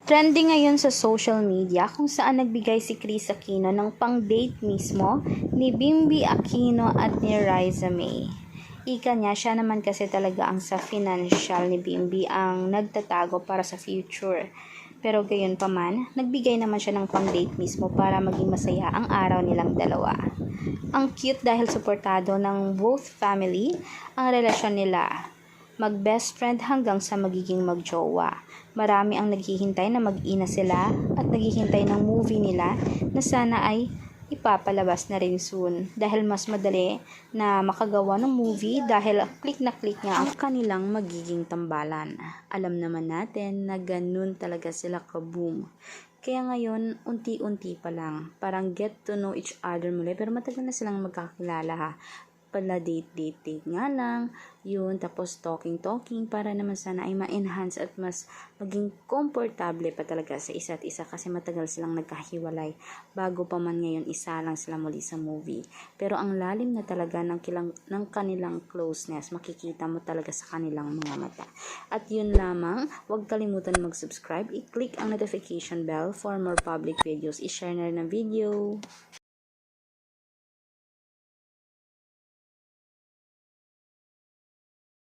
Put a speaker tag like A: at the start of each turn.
A: Trending ngayon sa social media kung saan nagbigay si Kris Aquino ng pang-date mismo ni Bimby Aquino at ni Riza May. Ika niya, siya naman kasi talaga ang sa financial ni Bimby ang nagtatago para sa future. Pero gayon pa man, nagbigay naman siya ng pang-date mismo para maging masaya ang araw nilang dalawa. Ang cute dahil suportado ng both family ang relasyon nila. Mag-best friend hanggang sa magiging magjowa. Marami ang naghihintay na mag-ina sila at naghihintay ng movie nila na sana ay ipapalabas na rin soon dahil mas madali na makagawa ng movie dahil click na click nga ang kanilang magiging tambalan. Alam naman natin na ganun talaga sila kaboom. Kaya ngayon, unti-unti pa lang, parang get to know each other muli pero matagal na silang magkakilala ha. Pala date nga lang, yun, tapos talking para naman sana ay ma-enhance at mas maging komportable pa talaga sa isa't isa kasi matagal silang nagkahiwalay bago pa man ngayon isa lang sila muli sa movie. Pero ang lalim na talaga ng kanilang closeness, makikita mo talaga sa kanilang mga mata. At yun lamang, huwag kalimutan mag-subscribe, i-click ang notification bell for more public videos, i-share na rin ang video.